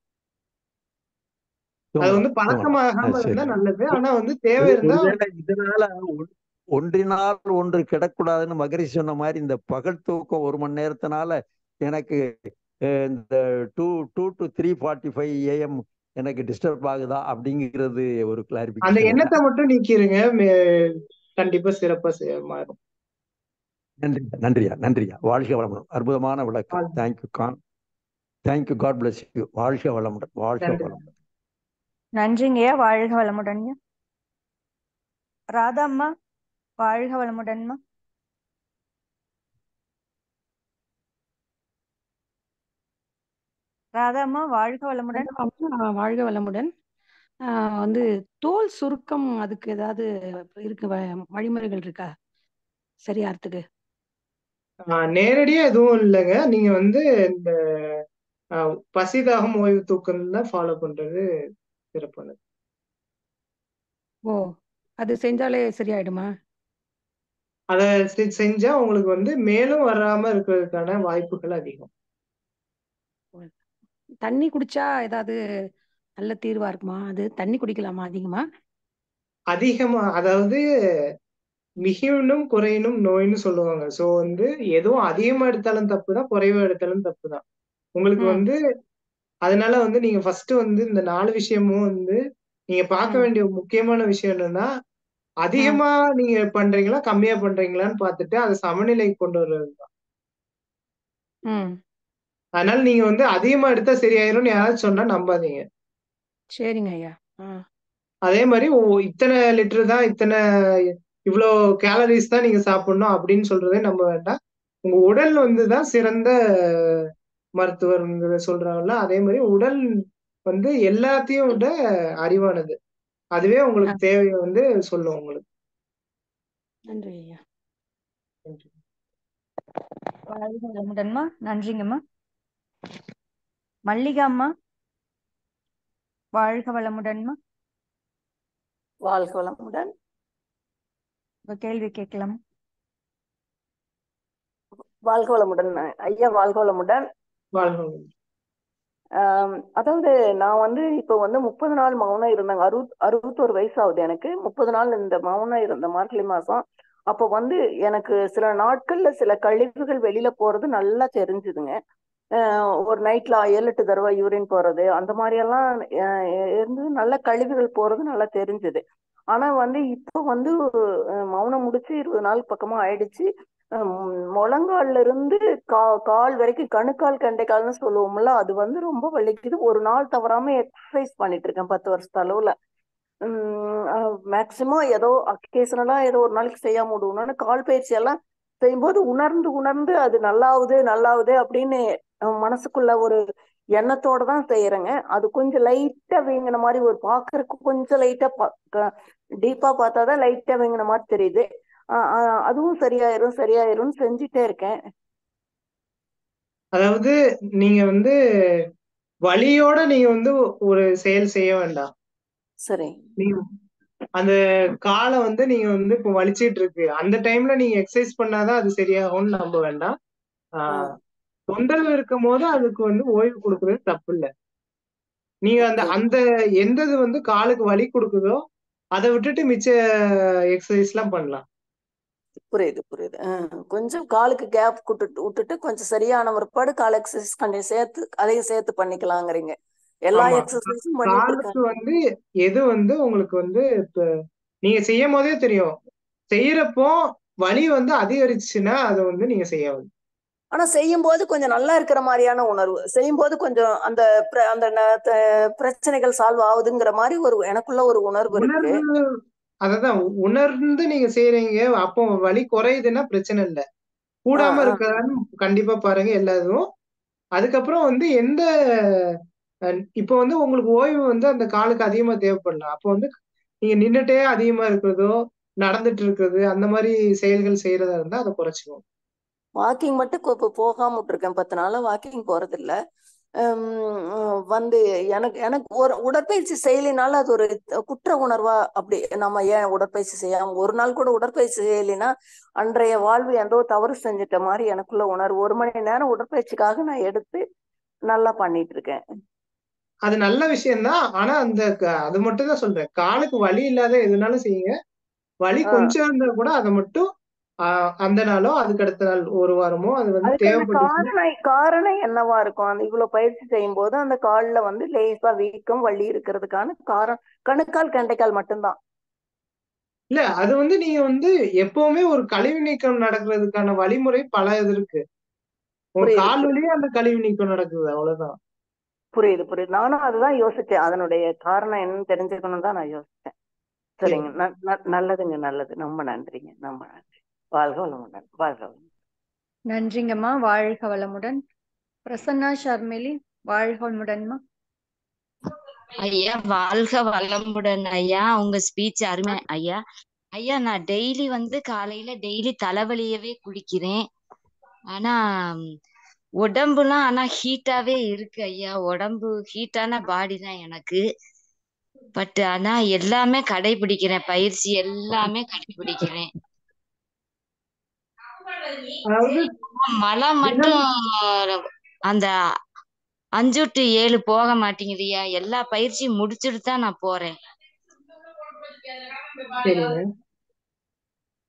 அது வந்து தூங்கலாம் பழக்கமாகாம சரி. இருந்தா நல்லது. ஆனா வந்து தேவை இருந்தா ஒருவேளை இதனால ஒன்றினால் ஒன்று கிடக்கூடாதுன்னு மகரிஷி சொன்ன மாதிரி இந்த பகல் தூக்கம் 1 மணி நேரத்தினால எனக்கு இந்த 2 to 3:45 AM எனக்கு டிஸ்டர்ப் ஆகுதா அப்படிங்கிறது ஒரு அந்த கிளாரிபிகேஷன். எண்ணத்தை மட்டும் நீக்கிருங்க. கண்டிப்பா சிறப்பா மாறும். நன்றியா. வாழ்க வளமுடன். அற்புதமான விளக்கம். தேங்க்யூ. God bless you. வாழ்க வளமுடன். வாழ்க வளமுடன். நன்றிங்கய்யா. வாழ்க வளமுடன்யா. ராதாம்மா வாழ்க வளமுடன்மா. ராதாம்மா வாழ்க வளமுடன். வாழ்க வளமுடன். வந்து தோல் சுருக்கம் அதுக்கு ஏதாவது இருக்கு வழிமுறைகள் இருக்கா சரியாறதுக்கு? நேரடியா எதுவும் இல்லைங்க. நீங்க வந்து இந்த பசிதாகம் ஓய்வு தூக்கம் தான் ஃபாலோ பண்றது சிறப்பானது. ஓ, அது செஞ்சாலே சரியாயிடுமா? அதை செஞ்சா உங்களுக்கு வந்து மேலும் வராம இருக்கிறதுக்கான வாய்ப்புகள் அதிகம். தண்ணி குடிச்சா ஏதாவது நல்ல தீர்வா இருக்குமா? அது தண்ணி குடிக்கலாமா அதிகமா? அதாவது மிகினும் குறையினும் நோய்னு சொல்லுவாங்க. சோ வந்து எதுவும் அதிகமா எடுத்தாலும் தப்புதான், குறைவா எடுத்தாலும் தப்புதான். உங்களுக்கு வந்து அதனால வந்து நீங்க ஃபர்ஸ்ட் வந்து இந்த 4 விஷயமும் வந்து நீங்க பார்க்க வேண்டிய முக்கியமான விஷயம் என்னன்னா, அதிகமா நீங்க பண்றீங்களா கம்மியா பண்றீங்களான்னு பார்த்துட்டு அதை சமநிலைக்கு கொண்டு வர்றதுதான். அதனால நீங்க வந்து அதிகமா எடுத்தா சரியாயிரும்னு யாராவது சொன்னா நம்பாதீங்க. சரிங்க ஐயா. அதே மாதிரி இத்தனை லிட்டர் தான், இவ்வளோ கேலரிஸ் தான் நீங்க சாப்பிடணும் அப்படின்னு சொல்றதே நம்ப வேண்டாம். உங்க உடல் வந்துதான் சிறந்த மருத்துவர் சொல்றாங்கல்ல, அதே மாதிரி உடல் வந்து எல்லாத்தையும் விட அறிவானது. அதுவே உங்களுக்கு தேவையை வந்து சொல்லும் உங்களுக்கு. நன்றி ஐயா. வாழ்க வளமுடன்மா. நன்றிங்கம்மா. மல்லிகாம்மா வாழ்க வளமுடன்மா. வாழ்க வளமுடன். உங்க கேள்வி கேட்கலாம். வாழ்க வளமுடன் ஐயா. வாழ்க வளமுடன். அதாவது நான் வந்து இப்போ வந்து 30 நாள் மௌனம் இருந்தேங்க. 61 வயசு ஆகுது எனக்கு. 30 நாள் இந்த மௌனம் இருந்த மார்கழி மாசம். அப்போ வந்து எனக்கு சில நாட்கள்ல சில கழிவுகள் வெளியில போறது நல்லா தெரிஞ்சுதுங்க. ஒரு நைட்ல 7-8 தடவை யூரின் போறது அந்த மாதிரி எல்லாம் இருந்து நல்ல கழிவுகள் போறது நல்லா தெரிஞ்சுது. ஆனா வந்து இப்போ வந்து மௌனம் முடிச்சு 20 நாள் பக்கமா ஆயிடுச்சு. முழங்கால்ல இருந்து கால் வரைக்கும் கணுக்கால் கண்டைக்கால்னு சொல்லுவோம்ல, அது வந்து ரொம்ப வலிக்குது. ஒரு நாள் தவறாம எக்ஸசைஸ் பண்ணிட்டு இருக்கேன் 10 வருஷத்து அளவுல. மேக்சிமம் ஏதோ அக்கேஷனலா ஏதோ ஒரு நாளைக்கு செய்யாம விடுவோம்னு கால் பயிற்சி எல்லாம் செய்யும்போது உணர்ந்து அது நல்லாவுது அப்படின்னு மனசுக்குள்ள ஒரு எண்ணத்தோட தான் செய்யறேங்க. அது கொஞ்சம் லைட்டா வீங்கின மாதிரி ஒரு பாக்குறதுக்கு கொஞ்சம் லைட்டா டீப்பா பார்த்தாதான் லைட்டா வீங்கின மாதிரி தெரியுது. அதுவும் சரியாயிரும் செஞ்சுட்டே இருக்கேன். அதாவது நீங்க வந்து வலியோட நீங்க வந்து ஒரு செயல் செய்ய வேண்டாம். சரி. நீங்க அந்த காலை வந்து நீங்க வந்து இப்போ வலிச்சிட்டு இருக்கு, அந்த டைம்ல நீங்க எக்ஸசைஸ் பண்ணாதான் அது சரியாகும்னு நம்ப வேண்டாம். தொந்தரவு இருக்கும் போது அதுக்கு வந்து ஓய்வு கொடுக்கறது தப்பு இல்லை. நீங்க அந்த எந்தது வந்து காலுக்கு வலி கொடுக்குதோ அதை விட்டுட்டு மிச்ச எக்ஸசைஸ் எல்லாம் பண்ணலாம். புரியுது புரியுது. கொஞ்சம் காலுக்கு கேப் விட்டுட்டு கொஞ்சம் சரியான பிற்பாடு கால் எக்ஸசைஸ் கொஞ்சம் சேர்த்து அதையும் சேர்த்து பண்ணிக்கலாங்கிறீங்க. எல்லா ஆமா. எக்ஸசைஸும் பண்ணிட்டு காலுக்கு இருக்கேன். வந்து எது வந்து உங்களுக்கு வந்து இப்ப நீங்க செய்யும் போதே தெரியும். செய்யறப்போ வலி வந்து அதிகரிச்சுன்னா அதை வந்து நீங்க செய்யணும். ஆனா செய்யும் போது கொஞ்சம் நல்லா இருக்கிற மாதிரியான உணர்வு, செய்யும் போது கொஞ்சம் அந்த அந்த பிரச்சனைகள் சால்வ் ஆகுதுங்கிற மாதிரி ஒரு எனக்குள்ள ஒரு உணர்வு இருக்கு. உணர்வு அததான் உணர்ந்து நீங்க செய்யறீங்க. அப்போ வலி குறையுதுன்னா பிரச்சனை இல்ல. கூடாம இருக்கான்னு கண்டிப்பா பாருங்க எல்லாரும். அதுக்கப்புறம் வந்து எந்த இப்போ வந்து உங்களுக்கு ஓய்வு வந்து அந்த காலுக்கு அதிகமா தேவைப்படலாம். அப்போ வந்து நீங்க நின்னுட்டே அதிகமா இருக்கிறதோ, நடந்துட்டு இருக்கிறது அந்த மாதிரி செயல்கள் செய்யறதா இருந்தா அதை குறைச்சுக்கணும். வாக்கிங் மட்டும் இப்போ போகாம விட்டுருக்கேன். 10 நாளா வாக்கிங் போறது இல்ல. வந்து எனக்கு எனக்கு ஒரு உடற்பயிற்சி செய்யலினால அது ஒரு குற்ற உணர்வா, அப்படி நம்ம ஏன் உடற்பயிற்சி செய்யாம ஒரு நாள் கூட உடற்பயிற்சி செய்யலைன்னா அன்றைய வாழ்வு எந்தோ தவறு செஞ்சுட்ட மாதிரி எனக்குள்ள உணர்வு. 1 மணி நேரம் உடற்பயிற்சிக்காக நான் எடுத்து நல்லா பண்ணிட்டு இருக்கேன். அது நல்ல விஷயம்தான். ஆனா அந்த அது மட்டும் தான் சொல்றேன். காலுக்கு வலி இல்லாத எதுனாலும் செய்யுங்க. வலி கொஞ்சம் இருந்தா கூட அதை மட்டும் அந்த நாளோ அதுக்கு அடுத்த நாள் ஒரு வாரமோ அது வந்து அதுக்கான தேவைப்பட்டுச்சுன்னா காரணம் என்னவா இருக்கும்? அந்த இவ்வளவு பயிற்சி செய்யும் போது அந்த கால்ல வந்து லேசா வீக்கம் வலி இருக்கிறதுக்கான காரணம் கணுக்கால் கண்டைக்கால் மட்டும்தான். இல்ல அது வந்து நீங்க வந்து எப்பவுமே ஒரு கழிவு நீக்கம் நடக்கிறதுக்கான வழிமுறை பல இது இருக்கு. உங்க கால் வழியே அந்த கழிவு நீக்கம் நடக்குது, அவ்வளவுதான். புரியுது புரியுது. நானும் அதுதான் யோசிச்சேன். அதனுடைய காரணம் என்னன்னு தெரிஞ்சுக்கணும் தான் நான் யோசிச்சேன். சரிங்க, நல்லதுங்க, நல்லது. ரொம்ப நன்றிங்க, ரொம்ப நன்றி. வாழ்க வளமுடன், வாழ்க வளமுடன். நன்றிங்கம்மா. வாழ்க வளமுடன். பிரசன்னா ஷர்மிலி, வாழ்க வளமுடன்மா. ஐயா வாழ்க வளமுடன் ஐயா. உங்க ஸ்பீச் அருமை ஐயா. ஐயா நான் டெய்லி வந்து காலையில டெய்லி தலைவலியவே குளிக்கிறேன். ஆனா உடம்புலாம் ஆனா ஹீட்டாவே இருக்கு ஐயா. உடம்பு ஹீட்டான பாடி தான் எனக்கு. பட் ஆனா எல்லாமே கடைபிடிக்கிறேன், பயிற்சி எல்லாமே கடைபிடிக்கிறேன். மலம் மட்டும் அந்த 5 to 7 போக மாட்டேங்குதுயா. எல்லா பயிற்சியும் முடிச்சுட்டு தான் நான் போறேன்.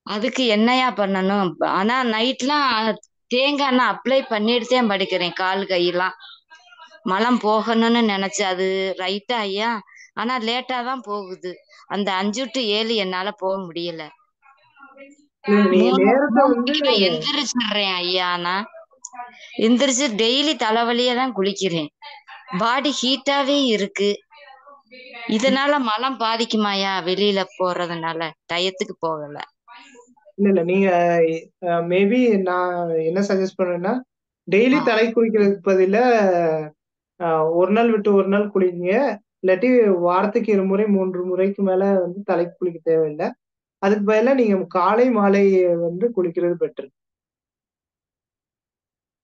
அதுக்கு என்னையா பண்ணணும்? ஆனா நைட்லாம் தேங்காய் எண்ணெய் அப்ளை பண்ணிட்டு தான் படுக்கிறேன். கால் கையெல்லாம் மலம் போகணும்னு நினைச்சு அது ரைட்டா ஐயா? ஆனா லேட்டா தான் போகுது. அந்த 5 to 7 என்னால போக முடியல. 3 மணிக்கு எந்திரிச்சிடுறேன் ஐயா. நான் எந்திரிச்சு டெய்லி தலைவலியா தான் குளிக்கிறேன். பாடி ஹீட்டாவே இருக்கு. இதனால மலம் பாதிக்குமாயா? வெளியில போறதுனால டயத்துக்கு போகல. இல்ல நீங்க மேபி நான் என்ன சஜஸ்ட் பண்றேன்னா, டெய்லி தலை குளிக்கிறதுக்கு பதிலா ஒரு நாள் விட்டு ஒரு நாள் குளிங்க. இல்லாட்டி வாரத்துக்கு 2 முறை 3 முறைக்கு மேல வந்து தலைக்கு குளிக்க தேவையில்லை. அதுக்கு பதிலா நீங்க காலை மாலை வந்து குளிக்கிறது பெட்டர்.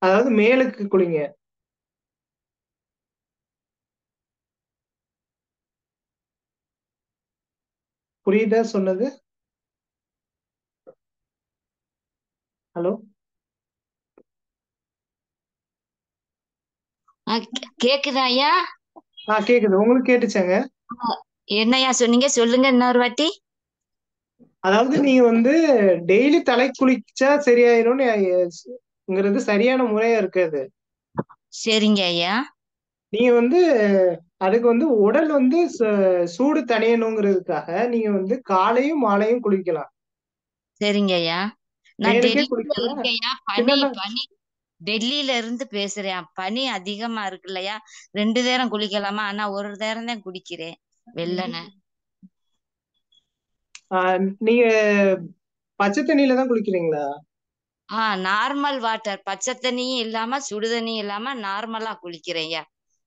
அதாவது மேலுக்கு குளிங்க. புரியுதா சொன்னது? ஹலோ, கேக்குதா ஐயா? கேக்குது. உங்களுக்கு கேட்டுச்சாங்க? என்னையா சொன்னீங்க? சொல்லுங்க இன்னொரு வாட்டி. அதாவது நீங்க வந்து டெய்லி தலை குளிச்சா சரியாயிரும்ங்கிறது சரியான முறையா இருக்காது. சரிங்க ஐயா. நீங்க வந்து அதுக்கு வந்து உடல் வந்து சூடு தணியணுங்கிறதுக்காக நீங்க வந்து காலையும் மாலையும் குளிக்கலாம். சரிங்க ஐயா. நான் மேலுக்கே டெல்லியில குளிக்கலாம். இருக்கேயா. பனி டெல்லியில இருந்து பேசுறேன். பனி அதிகமா இருக்கு இல்லையா? 2 நேரம் குளிக்கலாமா? ஆனா ஒரு நேரம் தான் குடிக்கிறேன் வெள்ளனை. நீங்க பச்சை தண்ணியில தான் குளிக்கிறீங்களா? நார்மல் வாட்டர், பச்சை தண்ணியும் இல்லாம சுடு தண்ணியும் இல்லாம நார்மலா குளிக்கிறேன்யா.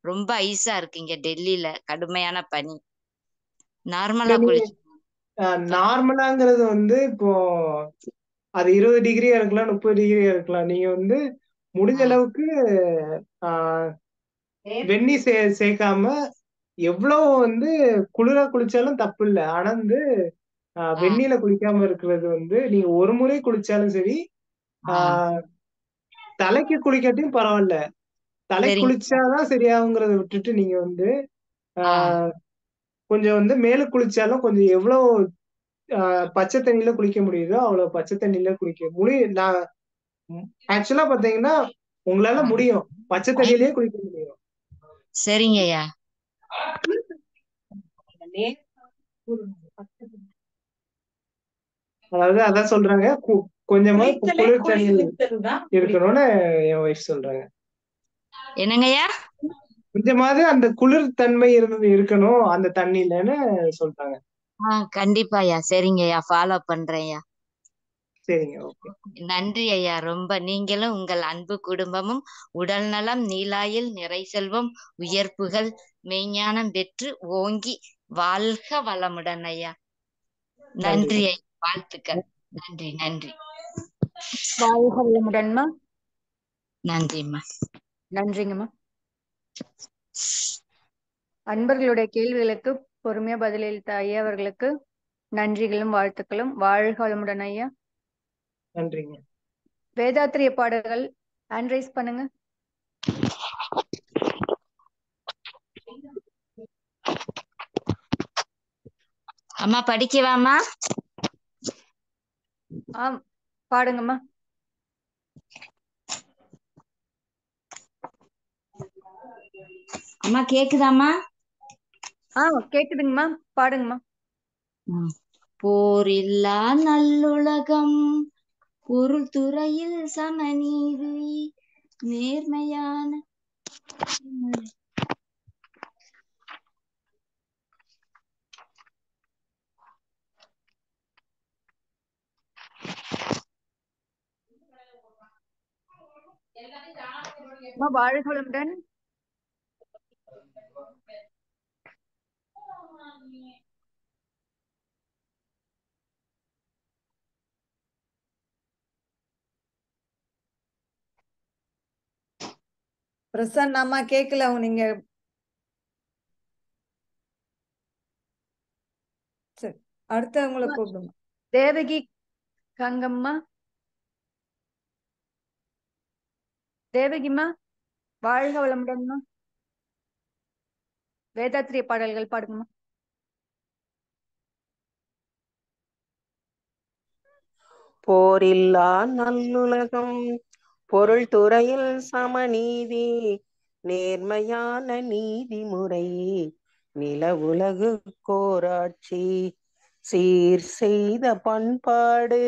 ரொம்ப ஐஸா இருக்குங்க டெல்லியில, கடுமையான பனி. நார்மலா நார்மலாங்கிறது வந்து இப்போ அது 20 டிகிரியா இருக்கலாம், 30 டிகிரியா இருக்கலாம். நீங்க வந்து முடிஞ்ச அளவுக்கு வெந்நி சேர்க்காம எவ்வளவு வந்து குளிரா குளிச்சாலும் தப்பு இல்லை. ஆனா வந்து வெந்நீல குளிக்காம இருக்கிறது வந்து நீங்க ஒரு முறை குளிச்சாலும் சரி, தலைக்கு குளிக்காட்டியும் பரவாயில்ல. தலை குளிச்சாதான் சரியாகுங்கிறத விட்டுட்டு நீங்க வந்து கொஞ்சம் வந்து மேல குளிச்சாலும் கொஞ்சம் எவ்வளவு பச்சை தண்ணியில குளிக்க முடியுதோ அவ்வளவு பச்சை தண்ணியில குளிக்க முடியும். நான் ஆக்சுவலா பாத்தீங்கன்னா உங்களால முடியும், பச்சை தண்ணியிலேயே குளிக்க முடியும். சரிங்க ஐயா. அதாவது அதான் சொல்றாங்க, கொஞ்சமா குளிர் தண்ணியில் இருக்கணும்னு என் ஒய்ஃப் சொல்றாங்க. என்னங்கய்யா? கொஞ்சமாவது அந்த குளிர் தன்மை இருக்கணும் அந்த தண்ணியிலன்னு சொல்றாங்க. கண்டிப்பா ஐயா. சரிங்க ஐயா, ஃபாலோ பண்றேன் ஐயா. சரிங்க, ஓகே. நன்றி ஐயா. ரொம்ப நீங்களும் உங்கள் அன்பு குடும்பமும் உடல் நலம், நீலாயில், நிறை செல்வம், உயர்ப்புகள், மெய்ஞானம் பெற்று ஓங்கி வாழ்க வளமுடன் ஐயா. நன்றி ஐயா, வாழ்த்துக்கள். நன்றி நன்றி. வாழ்க வளமுடன்மா. நன்றிம்மா. நன்றிங்கம்மா. அன்பர்களுடைய கேள்விகளுக்கு பொறுமையா பதிலளித்த ஐயா அவர்களுக்கு நன்றிகளும் வாழ்த்துக்களும். வாழ்க வளமுடன் ஐயா. நன்றிங்க. வேதாத்திரிய பாடல்கள் ஹேண்ட் ரைஸ் பண்ணுங்க. அம்மா படிக்கவாமா? பாடுங்கம்மா. அம்மா கேக்குதாம்மா? கேக்குதுங்கம்மா, பாடுங்கம்மா. போரில்லா நல்லுலகம், பொருள் துறையில் சமநீதி, நேர்மையான வாழ்க வளமுடன். பிரசன்னாமா கேட்கல நீங்க. சரி, அடுத்தவங்களை கூப்பிடுங்க. தேவகி கங்கம்மா. தேவகிம்மா வாழ்க வளமுடன்மா. வேதாத்திரிய பாடல்கள் பாடுங்கம்மா. போரில்லா நல்லுலகம், பொருள் துறையில் சமநீதி, நேர்மையான நீதிமுறை, நில உலகு கோராட்சி, சீர் செய்த பண்பாடு,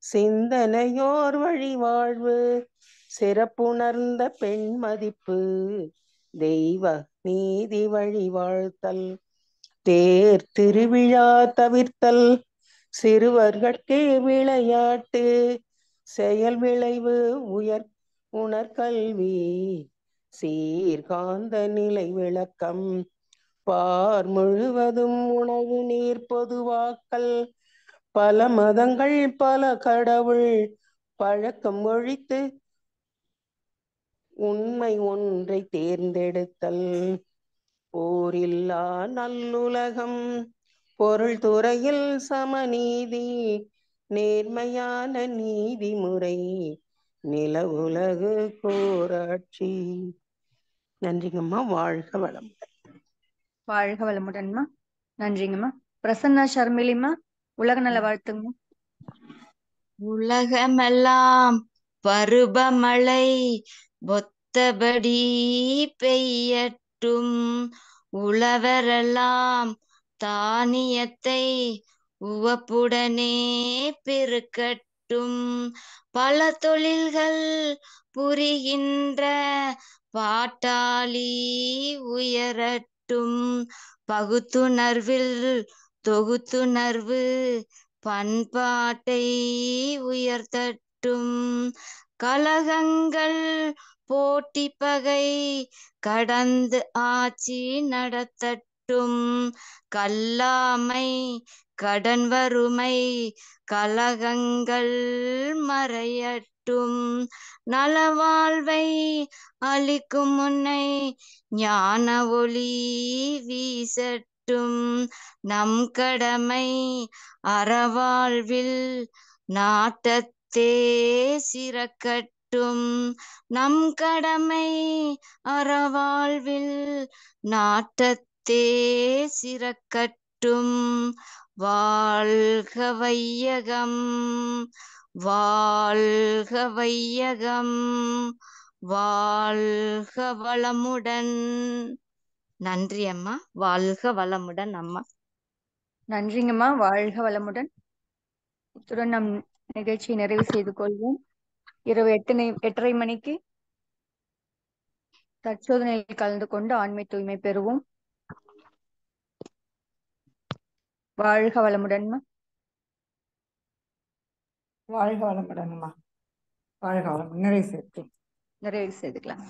சிந்தனையோர் வழிவாழ்வு, சிறப்புணர்ந்த பெண் மதிப்பு, தெய்வ நீதி வழி வாழ்த்தல், தேர் திருவிழா தவிர்த்தல், சிறுவர்கட்கே விளையாட்டு, செயல் விளைவு உயர் உணர்கல்வி, சீர்காந்த நிலை விளக்கம், பார் முழுவதும் உணவு நீர் பொதுவாக்கல், பல மதங்கள் பல கடவுள் பழக்கம் ஒழித்து உண்மை ஒன்றை தேர்ந்தெடுத்தல், போரில்லா நல்லுலகம், பொருள் துறையில் சமநீதி, நேர்மையான நீதிமுறை, நில உலகு கோராட்சி. நன்றிங்கம்மா. வாழ்க வளமுடன். வாழ்க வளமுடன்மா. நன்றிங்கம்மா. பிரசன்னா ஷர்மிலிமா உலக நல வாழ்த்துங்கம்மா. உலகமெல்லாம் பருவமழை ஒத்தபடி பெய்யட்டும், உழவரெல்லாம் தானியத்தை உவப்புடனே பெருக்கட்டும், பல தொழில்கள் புரிகின்ற பாட்டாளி உயரட்டும், பகுத்துணர்வில் தொகுத்துணர்வு பண்பாட்டை உயர்த்தட்டும், கலகங்கள் போட்டி பகை கடந்து ஆட்சி நடத்தட்டும், கல்லாமை கடன் வறுமை கலகங்கள் மறையட்டும், நலவாழ்வை அளிக்கும் முன்னை ஞான ஒளி வீசட்டும், நம் கடமை அறவாழ்வில் நாட்டத்தே சிறக்கட்டும், நம் கடமை அறவாழ்வில் நாட்டத்தே சிறக்கட்டும், வாழ்க வையகம், வாழ்க வையகம், வாழ்க வளமுடன். நன்றி அம்மா. வாழ்க வளமுடன் அம்மா. நன்றிங்கம்மா. வாழ்க வளமுடன். இத்துடன் நம் நிகழ்ச்சியை நிறைவு செய்து கொள்வோம். இரவு 8:30 மணிக்கு தற்சோதனையில் கலந்து கொண்டு ஆண்மை தூய்மை பெறுவோம். வாழ்க வளமுடன்மா. வாழ்க வளமுடன்மா. வாழ்க வளமுடன். நிறைவு செய்துக்கலாம்.